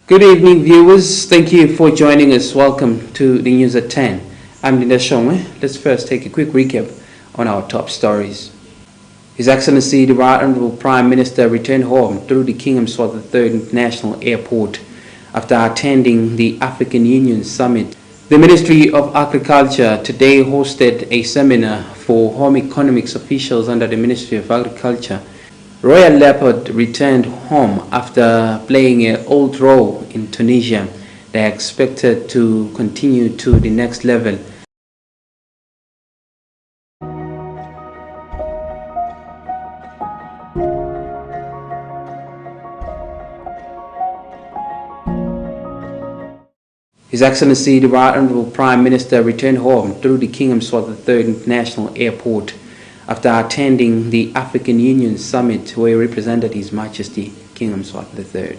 Good evening, viewers. Thank you for joining us. Welcome to the news at 10. I'm Linda Shongwe. Let's first take a quick recap on our top stories. His Excellency the Right Honorable Prime Minister returned home through the Yemaswati III International Airport after attending the African Union Summit. The Ministry of Agriculture today hosted a seminar for home economics officials under the Ministry of Agriculture. Royal Leopard returned home after playing an old role in Tunisia. They are expected to continue to the next level. His Excellency the Right Honorable Prime Minister returned home through the Yemaswati III International Airport after attending the African Union Summit where he represented His Majesty King Yemaswati III.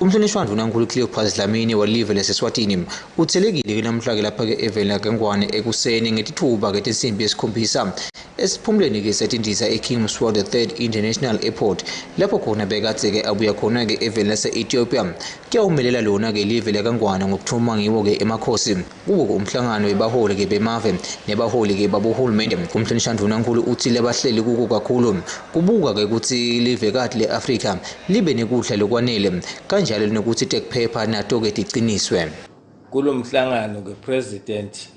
Umhlonishwa uNkulunkulu Cleopas Dlamini walive leSeswatini uthelekile ke namhla lapha ke evela kengwane ekuseni ngetithuba ke insimbi yesikhombisa esiphumleni ke setindiza eYemaswati III International Airport lapho khona bekade ke abuya khona ke evela lase-Ethiopia kuyawumelela lona ke live lekangwane ngokuthuma ngiwo ke emakhosi kuwo umhlangano webaholi ke bemave nebaholi ke babohulumende. Umhlonishwa uNkulunkulu uthi lebahleli kuko kakhulu kubuka ke ukuthi live kade leAfrika libe nekudla lokwanele kanjalo nokuthi tekuphepha nato ke tiqiniswe. Kulomhlangano ke President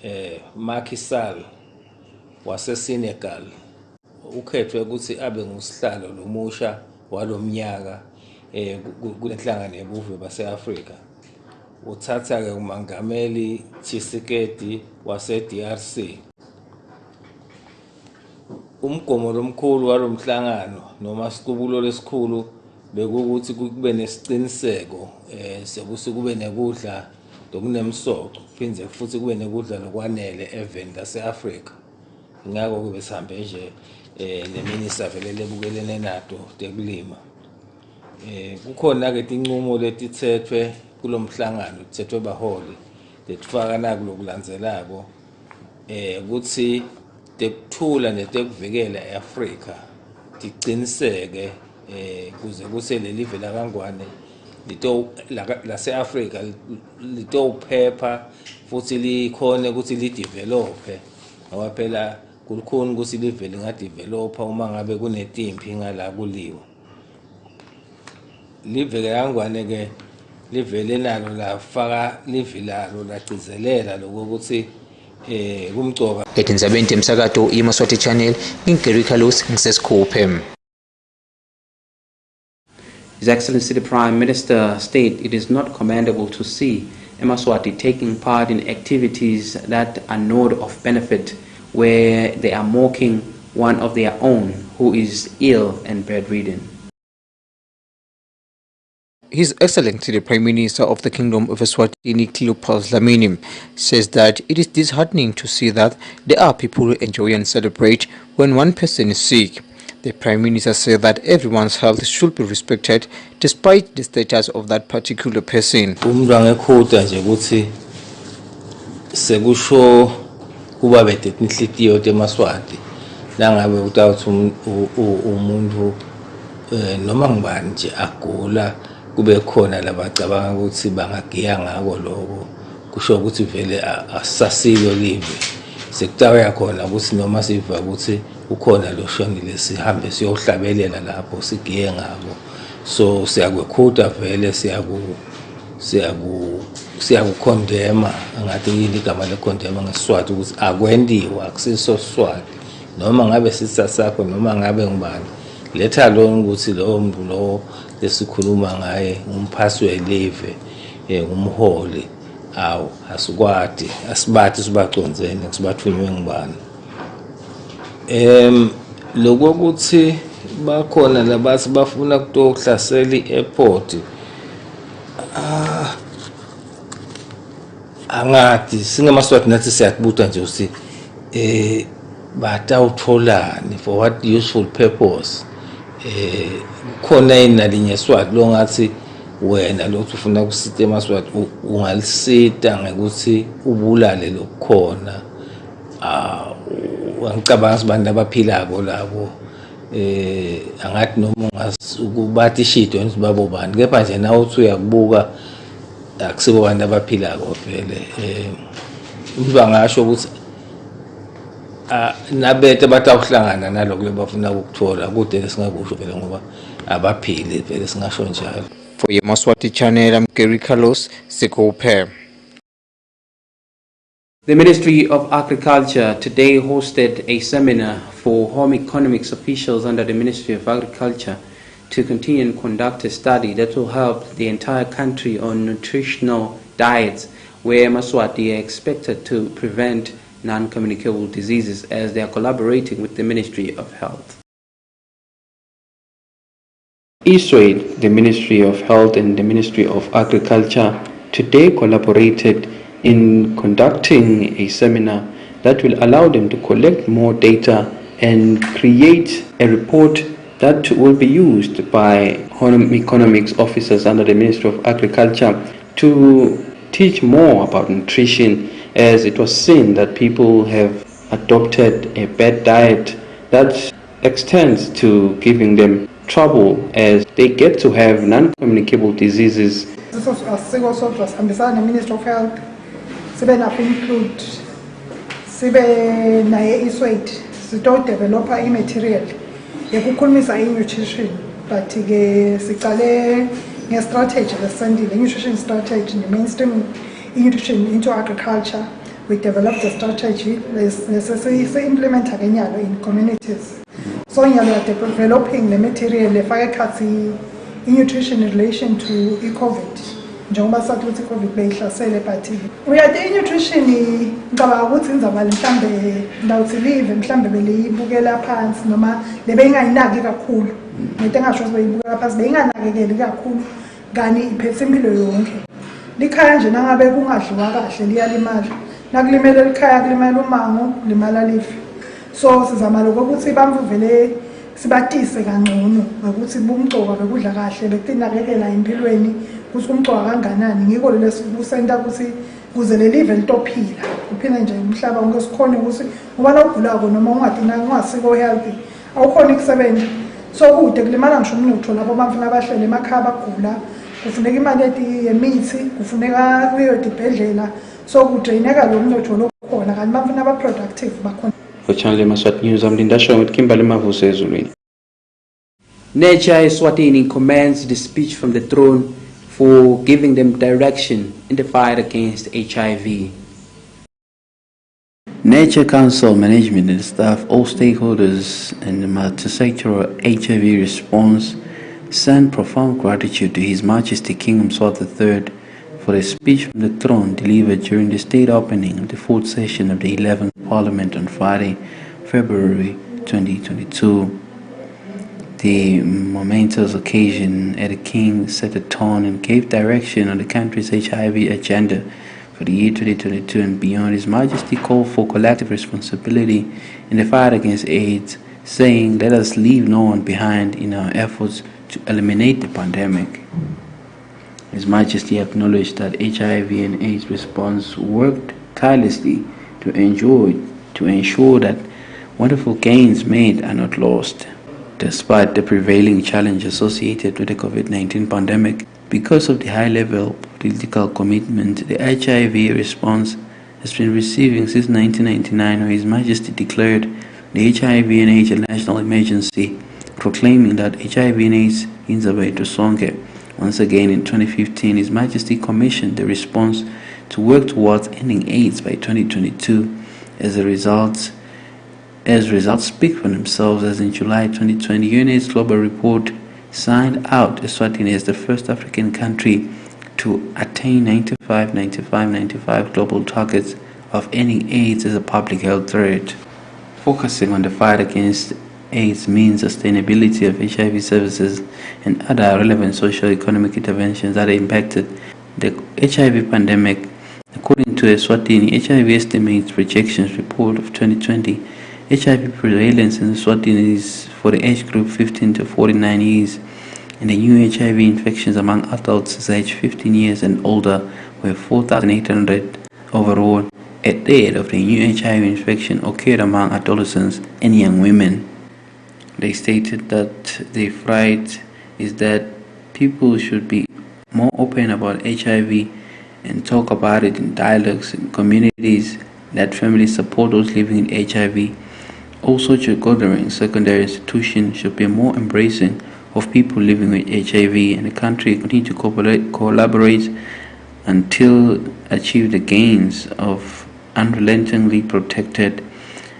Macky Sall wase-Senegal ukhethwe ukuthi abe ngusihlalo lomusha walomnyaka kulenhlangano yebuve base-Afrika. Uthatha ke uMongameli Tshisekedi wase-DRC. Umgomo lomkhulu walomhlangano noma isiqubulo lesikhulu bekuthi kube nesiqiniseko sekuthi kube nekudla lokunemsoco phindze futhi kube nekudla lokwanele eveni lase-Afrika. Ngakho kube sihambe nje neminister vele lebukelene nato tekulima. Kukhona ke tinqumo letithethwe kulomhlangano thethwe baholi letifaka naku lokulandzelako ukuthi tekuthula netekuvikela eAfrika tiqiniseke kuze kuse lelive lakangwane lase-Afrika litophepha futhi likhone ukuthi lidevelope ngoba phela kulikhona ukuthi live lingadevelopa uma ngabe kunetimpi ngala kuliwa. Live lakangwane ke livele nalo lafaka live lalo lagcizelela lokuthi kumgcoka Etindzabeni temsakato iYemaswati Channel ngingeri Carlos ngisesikhuphe. His Excellency the Prime Minister stated it is not commendable to see Yemaswati taking part in activities that are not of benefit where they are mocking one of their own who is ill and bedridden. His Excellency the Prime Minister of the Kingdom of Eswatini, Cleopas Dlamini, says that it is disheartening to see that there are people who enjoy and celebrate when one person is sick. The Prime Minister said that everyone's health should be respected despite the status of that particular person. Sekusho kuba betetinhlitiyo temaswati nangabe utawuthi umuntu noma ngubani nje agula kube khona labacabanga ukuthi bangagiya ngako lokho kusho ukuthi vele asasilo live sekutawa khona ukuthi noma siva ukuthi ukhona lo shonile sihambe siyohlabelela lapho sigiye ngako. So siyakwekhuta vele siyakukondema ngathi yini igama lekondema ngeSiswati ukuthi akwendiwa akusiso Siswati noma ngabe sisasakho noma ngabe ngubani letha lo ukuthi lo muntu lo lesikhuluma ngaye umphasi welive umholi awu asikwati asibathi sibaconzene sibathunywe ngibani. Lokuthi bakhona labathi bafuna kutohlasela i-airport angathi singemaswati nathi siyakubuta nje ukuthi batawutholani for what useful purpose. Khona inalinye Swati lo ngathi wena lokuthi ufuna kusita emaswati ungalisita ngekuthi ubulale lokukhona. Ngicabanga abantu abaphilako labo angathi noma ungabathi ishido wenza babo bani, kepha nje nawe uthi uyakubuka akusibo abantu abaphilako vele. Umuntu angasho ukuthi nabethe batawuhlangana naloko lebafuna ukuthola kude lesingakusho vele ngoba abaphili vele singasho njalo. For Yemaswati channel, I'm Gary Carlos, Sikope. The Ministry of Agriculture today hosted a seminar for home economics officials under the Ministry of Agriculture to continue and conduct a study that will help the entire country on nutritional diets, where Yemaswati are expected to prevent non-communicable diseases as they are collaborating with the Ministry of Health. ESWATINI, the Ministry of Health and the Ministry of Agriculture today collaborated in conducting a seminar that will allow them to collect more data and create a report that will be used by home economics officers under the Ministry of Agriculture to teach more about nutrition, as it was seen that people have adopted a bad diet that extends to giving them trouble as they get to have non-communicable diseases. This was the Ministry of Health. Sibe na include sibe na ESWATINI sito develop material yokukhulumisa nutrition, but ke sicale nge-strategy lesendile nutrition strategy ne mainstream nutrition into agriculture. We developed the strategy se implement kenyalo in communities. So nyalo developing the material lefaka khathi nutrition in relation to COVID. Njengoba sathi ukuthi COVID beyihlasele, but uyade nutrition ngicabanga ukuthi ngizabala mhlambe ndawuthi live mhlambe beliyibukela phansi noma lebeyingayinaki kakhulu, ngeke ngasho ukuthi beyibukela phansi beyinganakekeli kakhulu kani iphethe impilo yonke. Likhaya nje nangabe kungadliwa kahle liyalimala, nakulimele likhaya kulimala umango limala lifi. So sizama lokho ukuthi bamvu vele sibatise kangcono ukuthi bumgcoka bekudla kahle betinakekela empilweni ukuthi umgcoka kanganani, ngiko lesibusenta ukuthi kuze lelive litophila kuphila nje umhlaba wonke sikhona ukuthi ngoba nawugulako noma ungasiko healthy awukhona ukusebenza. So kude kulimala ngisho umnotho lapho bamfuna abahlele emakhaya bagula, kufuneka imali yemithi, kufuneka kuyo dibhedlela. So kudraineka lo mnotho lokhona kanti bamfuna aba-productive bakhona. For Channel Yemaswati News, I'm Linda Shaw with Kimberly Mavuse Ezulwini. Nature Eswatini commends the speech from the throne for giving them direction in the fight against HIV. Nature Council management and staff, all stakeholders in the multi-sectoral HIV response send profound gratitude to His Majesty King Yemaswati III for the speech from the throne delivered during the state opening of the 4th session of the 11th Parliament on Friday, February 2022. The momentous occasion at the King set a tone and gave direction on the country's HIV agenda for the year 2022 and beyond. His Majesty called for collective responsibility in the fight against AIDS, saying, "Let us leave no one behind in our efforts to eliminate the pandemic." His Majesty acknowledged that HIV and AIDS response worked tirelessly to ensure that wonderful gains made are not lost. Despite the prevailing challenge associated with the COVID-19 pandemic, because of the high level of political commitment the HIV response has been receiving since 1999, when His Majesty declared the HIV and AIDS a national emergency, proclaiming that HIV and AIDS Inzabe to Sonke. Once again in 2015, His Majesty commissioned the response to work towards ending AIDS by 2022. As results speak for themselves, as in July 2020, UNAIDS Global Report signed out Eswatini as the first African country to attain 95 global targets of ending AIDS as a public health threat. Focusing on the fight against AIDS means sustainability of HIV services and other relevant socio-economic interventions that impacted the HIV pandemic. According to Eswatini HIV Estimates Projections Report of 2020, HIV prevalence in Eswatini is for the age group 15 to 49 years, and the new HIV infections among adults aged 15 years and older were 4,800 overall. A third of the new HIV infection occurred among adolescents and young women. They stated that the fright is that people should be more open about HIV and talk about it in dialogues in communities, that families support those living in HIV. Also, children secondary institutions should be more embracing of people living with HIV, and the country continue to collaborate until achieve the gains of unrelentingly protected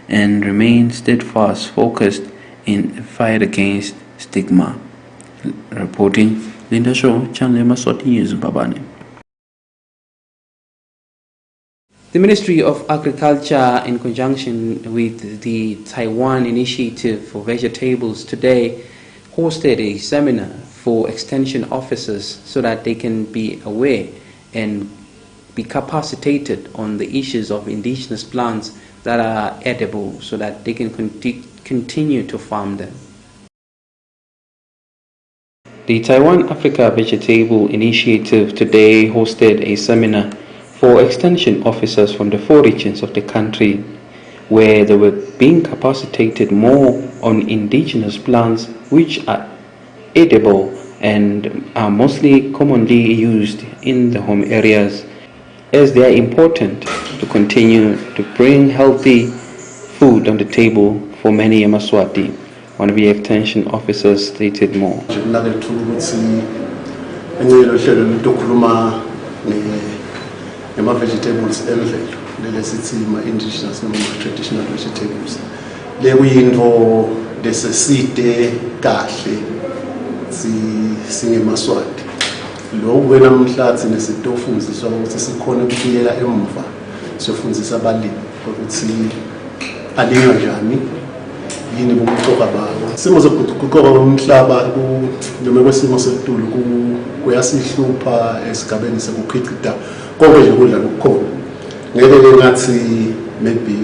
and remain steadfast focused in the fight against stigma. Reporting, Linda Shaw, Channel Yemaswati News, Babani. The Ministry of Agriculture, in conjunction with the Taiwan Initiative for Vegetables, today hosted a seminar for extension officers so that they can be aware and be capacitated on the issues of indigenous plants that are edible so that they can continue to farm them. The Taiwan Africa Vegetable Initiative today hosted a seminar for extension officers from the 4 regions of the country, where they were being capacitated more on indigenous plants which are edible and are mostly commonly used in the home areas, as they are important to continue to bring healthy food on the table for many Yemaswati. One of the extension officers stated more. Vegetables emvelo lesithi indigenous noma traditional vegetables lekuyinto leseside kahle singemaswati lokhu kwenamhlathi nesitofundiswa ukuthi sikhona ukubuyela emva siyofundzisa abalimi ukuthi alinywa njani yini bokuqoqa babo simo zokuguquka komhlaba noma kwesimo setulu kuyasihlupha esigabeni sekukhicita konke nje kudla lokukhona ngeke ngathi maybe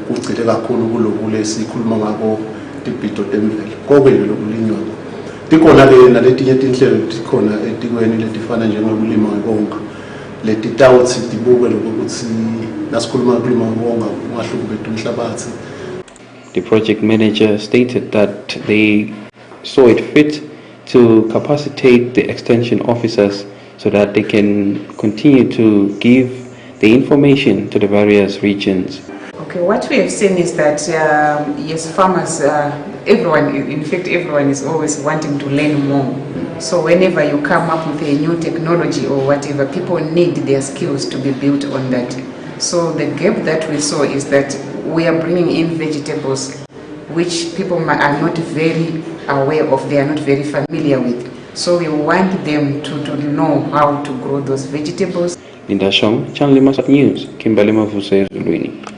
kugcile kakhulu kuloko lesikhuluma ngako tibhito temvelo konke nje lokulinywa tikhona ke naletinye tinhlelo tikhona etikweni letifana njengokulima ngonga letitawuthi tibuke lokuthi nasikhuluma ukulima ngonga ungahluki bethu umhlabathi. The project manager stated that they saw it fit to capacitate the extension officers so that they can continue to give the information to the various regions. Okay, what we have seen is that yes, farmers, everyone, in fact everyone is always wanting to learn more. So whenever you come up with a new technology or whatever, people need their skills to be built on that. So the gap that we saw is that we are bringing in vegetables which people are not very aware of, they are not very familiar with. So we want them to know how to grow those vegetables. Linda Shong, Channel Yemaswati News, Kimberley Mavuse, Luini.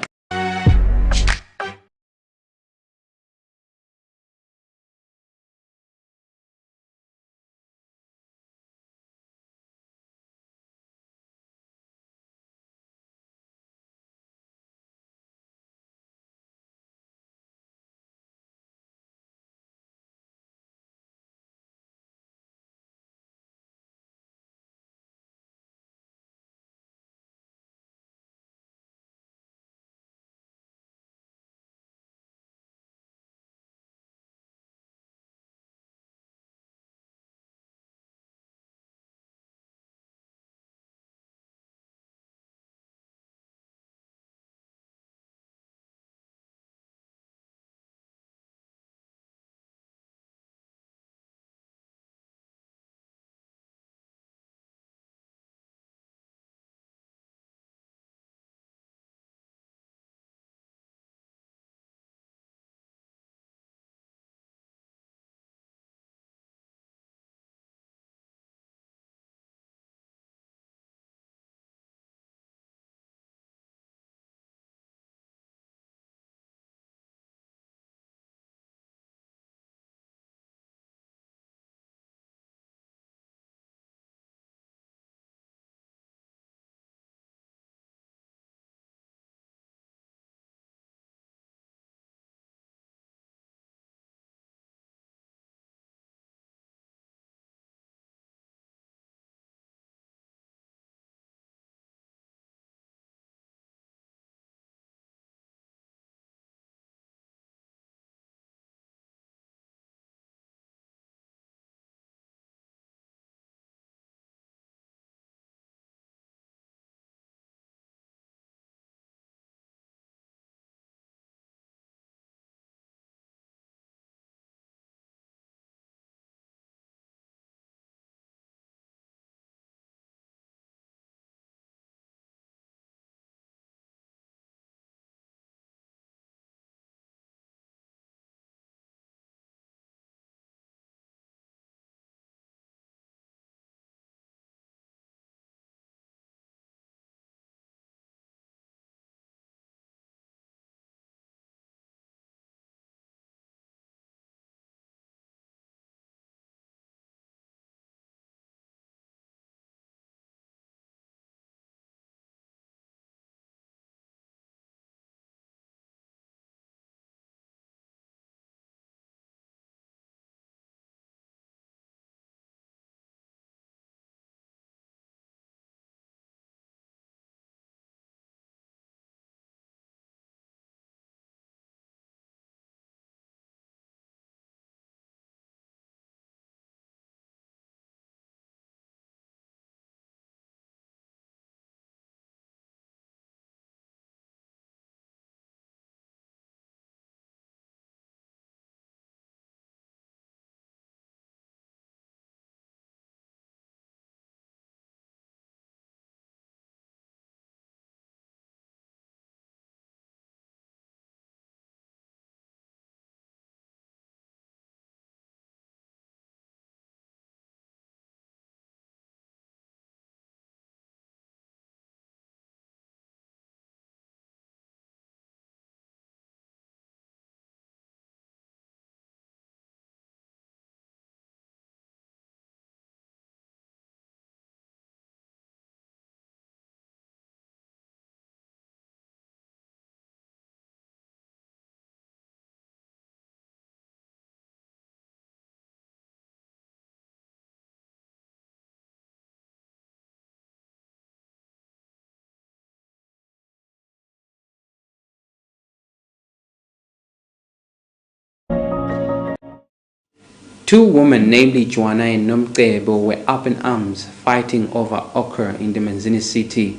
Two women, namely Joanna and Nomtebo, were up in arms fighting over ochre in the Manzini city.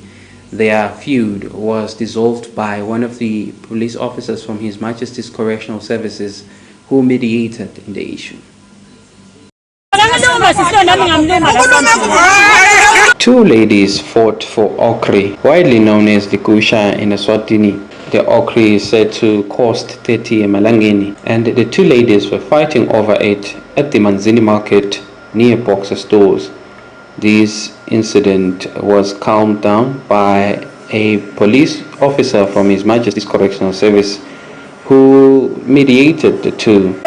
Their feud was dissolved by one of the police officers from His Majesty's Correctional Services who mediated in the issue. Two ladies fought for ochre, widely known as the kusha in Eswatini. The ochre is said to cost 30 emalangeni, and the two ladies were fighting over it at the Manzini market near Boxer stores. This incident was calmed down by a police officer from His Majesty's Correctional Service who mediated the two.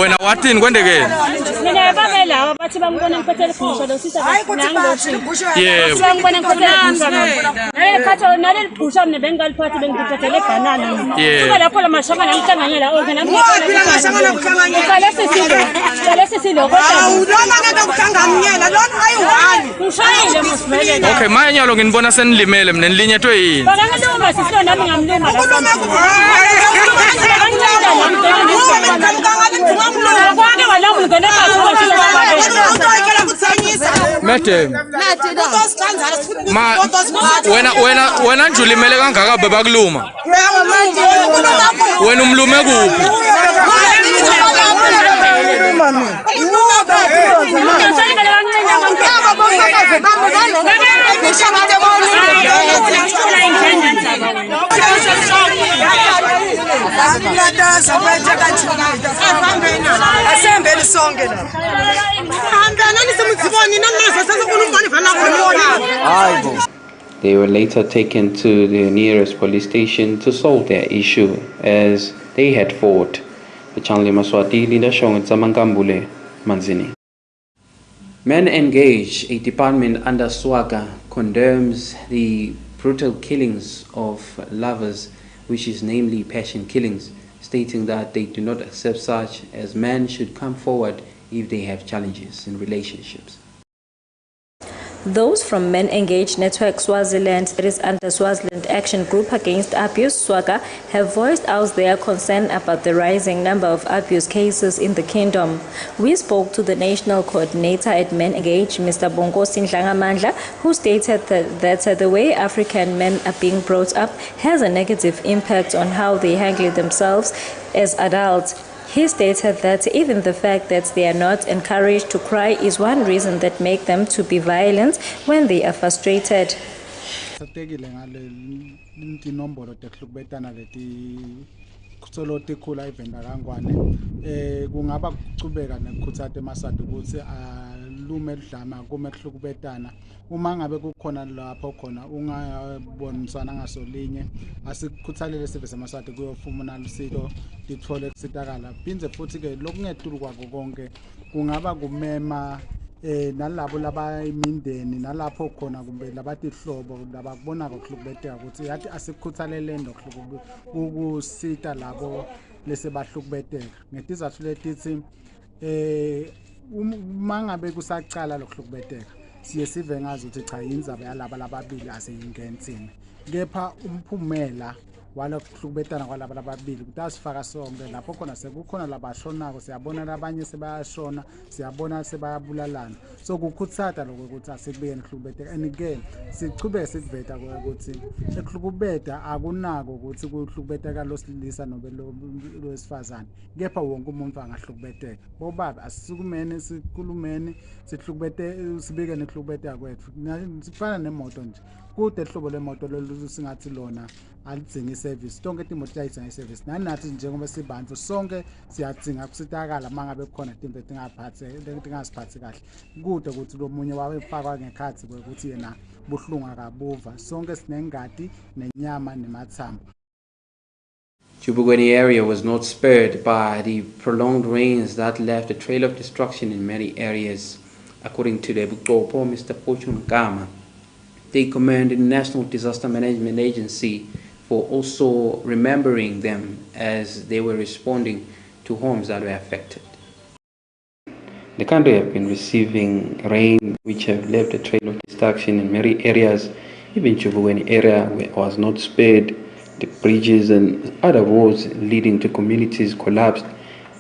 When I walked in, when again? Okay, my young in bonus and limelem and linear to eat. When I Julie Melegan Bagluma, when Umlume They were later taken to the nearest police station to solve their issue as they had fought. Yemaswati, Manzini. Men Engage, a department under SWAGA, condemns the brutal killings of lovers, which is namely passion killings, stating that they do not accept such, as men should come forward if they have challenges in relationships. Those from Men Engage Network Swaziland, that is under Swaziland Action Group Against Abuse, SWAGA, have voiced out their concern about the rising number of abuse cases in the kingdom. We spoke to the national coordinator at Men Engage, Mr. Bongosi Ndlangamandla, who stated that the way African men are being brought up has a negative impact on how they handle themselves as adults. He stated that even the fact that they are not encouraged to cry is one reason that makes them to be violent when they are frustrated. Uma ngabe kukhona lapho khona ungabonisana ngasolinye asikhuthalele sibe semasade kuyofuna lusito lithole kusitakala phinze futhi ke lokungedulu kwako konke kungaba kumema nalabo labayimindeni nalapho khona kumbe labatihlobo labakubona ukuhlukubeteka ukuthi yathi asikhuthalele ndokuhluku ukusita labo lese bahlukubeteka ngetizathu letithi mangabe kusaqala lokuhlukubeteka siye sive ngazi ukuthi cha inzaba yalaba lababili aseyingensini kepha umphumela walokuhlukubetana kwalaba lababili kutasifaka sonke lapho khona sekukhona labashonako siyabona labanye sebayashona siyabona sebayabulalana so kukhutsata lokho ukuthi asikubekeni ukuhlukubeteka and again sichubeke sikuveta ukuthi ukuhlukubeta akunako ukuthi kuhlukubeteka losilisa nobe lowesifazane kepha wonke umuntu angahlukubeteka bobaba asisukumene sikhulumeni sihlukubete sibike nehlukubeteka kwethu sifana nemoto nje kude hlobo lemoto lolu singathi lona alidzinga iservice tonke timoto ayidzinga iservice nanathi njengoba sibantu sonke siyadzinga kusitakala mangabe khona timbe tingasiphathi kahle kude ukuthi lo munye wabefakwa ngekhathi ukuthi yena buhlungu akabuva sonke sinengadi nenyama nemathambo. Chubugweni area was not spared by the prolonged rains that left a trail of destruction in many areas. According to the Bukopo, Mr. Fortune Gama, they commend the National Disaster Management Agency for also remembering them as they were responding to homes that were affected. The country have been receiving rain which have left a trail of destruction in many areas. Even Chubugweni area was not spared. The bridges and other roads leading to communities collapsed,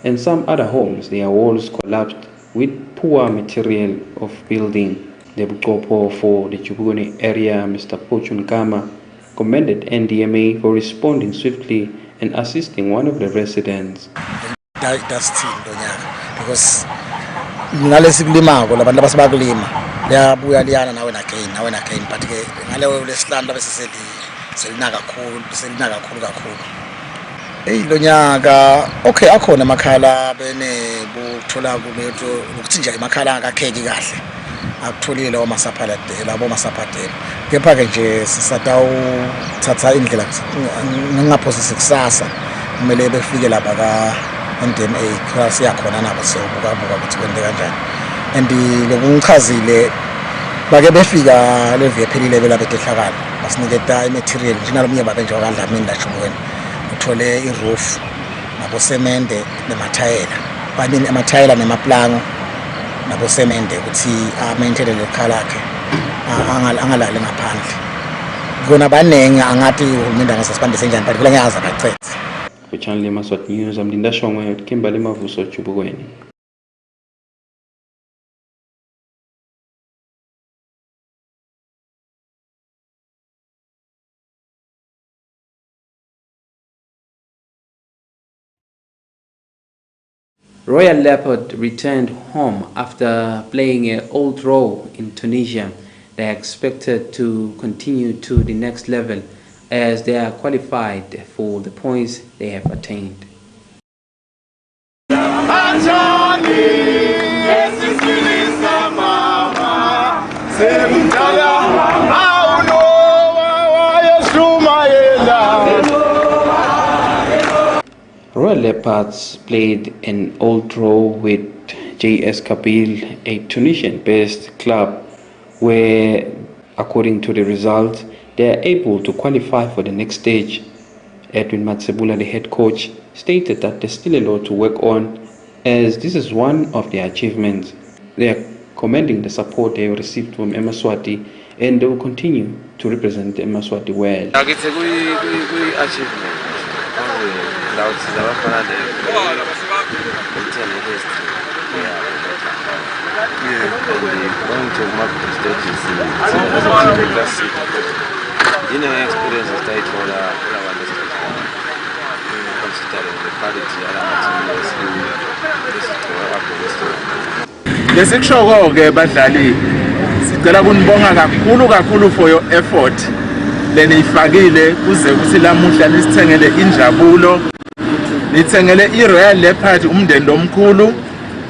and some other homes, their walls collapsed with poor material of building. The Bukopo for the Chubugweni area, Mr. Fortune Gama, commended NDMA for responding swiftly and assisting one of the residents. That's because ngalesi kulimako labantu abasebakulima liyabuya liyana nawe again but ke ngaleyo lesihlanu bese selina kakhulu lo nyaka okay akhona amakhala bene buthola kuletho ukuthi nje amakhala akakheki kahle akutholile labo masapadela kepha ke nje sisatawuthatha indlela ngingaphosisi kusasa kumele befike lapha ka NDMA class yakhona nabo sobuka ukuthi kwende kanjani and lokungichazile bake befika level ephelile bela betehlakala basiniketa imaterial njengalomunye babe nje wakadlamini la Chubugweni uthole iroof nabo semende nemathayela banini amathayela nemaplango nabo semende ukuthi amaintain lekhala lakhe angalali ngaphandle kona banenge angathi uhulumende angasasibambise njani but kule ngiyaza bacethe. For Channel Yemaswati News, I'm Linda Shongwe, Kimberley Mavuso, Chubugweni. Royal Leopard returned home after playing an old draw in Tunisia. They are expected to continue to the next level as they are qualified for the points they have attained. Royal Leopards played an old draw with JS Kabylie, a Tunisian-based club, where, according to the results, they are able to qualify for the next stage. Edwin Matsebula, the head coach, stated that there's still a lot to work on, as this is one of their achievements. They are commending the support they have received from Yemaswati, and they will continue to represent Yemaswati well. It's a good achievement. Lesikusho ke badlali sicela kunibonga kakhulu for your effort leniyifakile kuze kuthi lamuhla nisithengele injabulo nithengele iRoyal Leopard umndeni omkhulu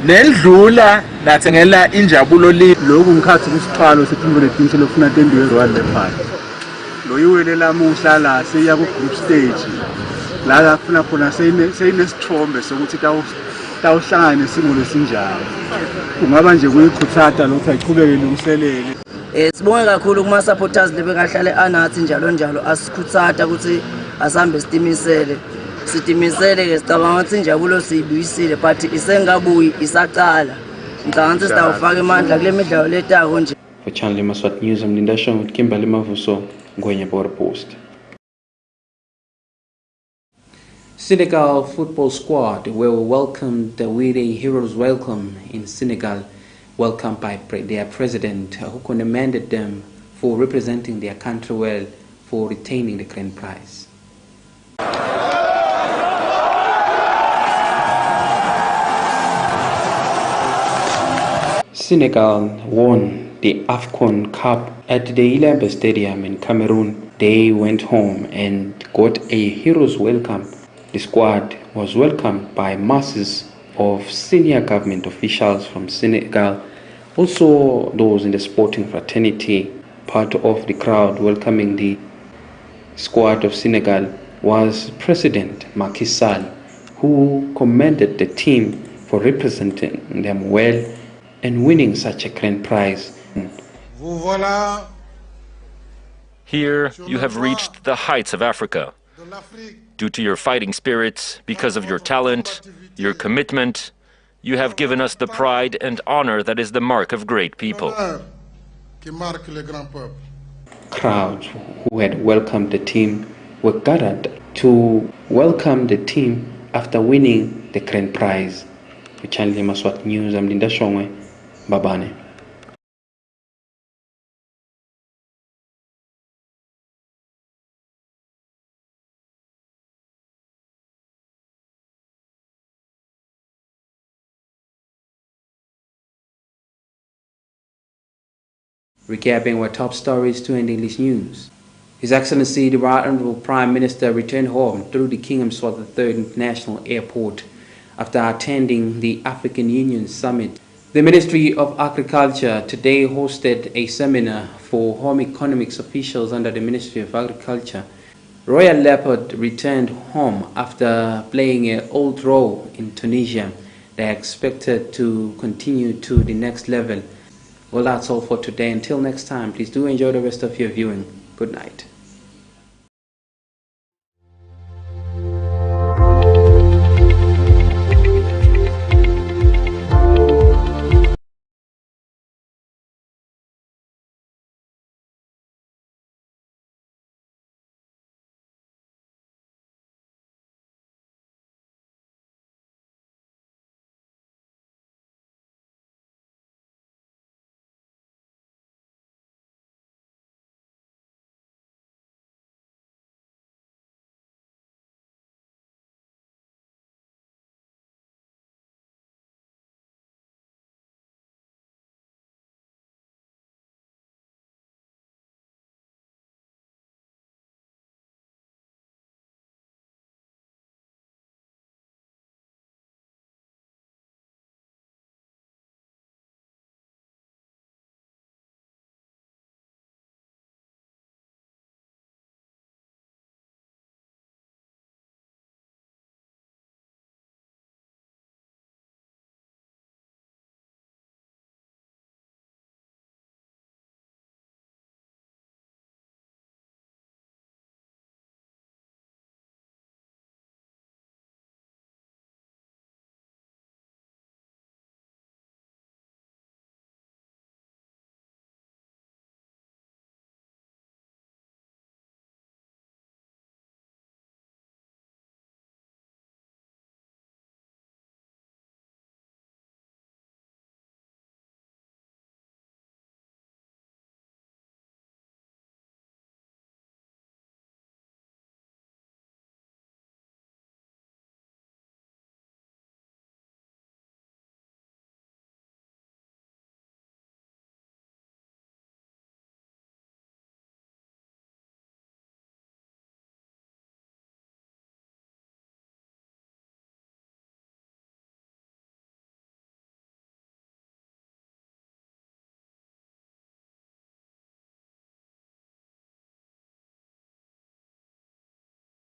nendlula lathengela injabulo lokhu ngikhathi kusiqalo sephumule letinhle lokufuna tendiwe iRoyal Leopard lo yiwele lamuhla la seya ku group stage la lafuna khona seyinesithombe sokuthi tawuhlangana nesimo lesinjalo kungaba nje kuyikhuthatha lokho ayiqhubeke ilungiselele. Sibonge kakhulu kuma supporters lebekahlale anathi njalo asikhutsata ukuthi asambe sitimisele ke sicabanga ukuthi injabulo siyibuyisile but isengabuyi isaqala ngicabanga sitawufaka imandla kule midlalo letako nje. For Channel Yemaswati News, I'm Linda Shong with Kimberley Mavuso, Ngwenye Border Post. Senegal football squad were welcomed with a hero's welcome in Senegal, welcomed by their president, who commended them for representing their country well, for retaining the grand prize. Senegal won the AFCON Cup at the Ilembe Stadium in Cameroon, they went home and got a hero's welcome. The squad was welcomed by masses of senior government officials from Senegal, also those in the sporting fraternity. Part of the crowd welcoming the squad of Senegal was President Macky Sall, who commended the team for representing them well and winning such a grand prize. Here you have reached the heights of Africa. Due to your fighting spirit, because of your talent, your commitment, you have given us the pride and honor that is the mark of great people. Crowds who had welcomed the team were gathered to welcome the team after winning the grand prize. With Channel Yemaswati News, I'm Linda Shongwe, Babane. Recapping our top stories to end English news. His Excellency the Right Honorable Prime Minister returned home through the King Yemaswati III International Airport after attending the African Union Summit. The Ministry of Agriculture today hosted a seminar for home economics officials under the Ministry of Agriculture. Royal Leopard returned home after playing an old role in Tunisia. They are expected to continue to the next level. Well, that's all for today. Until next time, please do enjoy the rest of your viewing. Good night.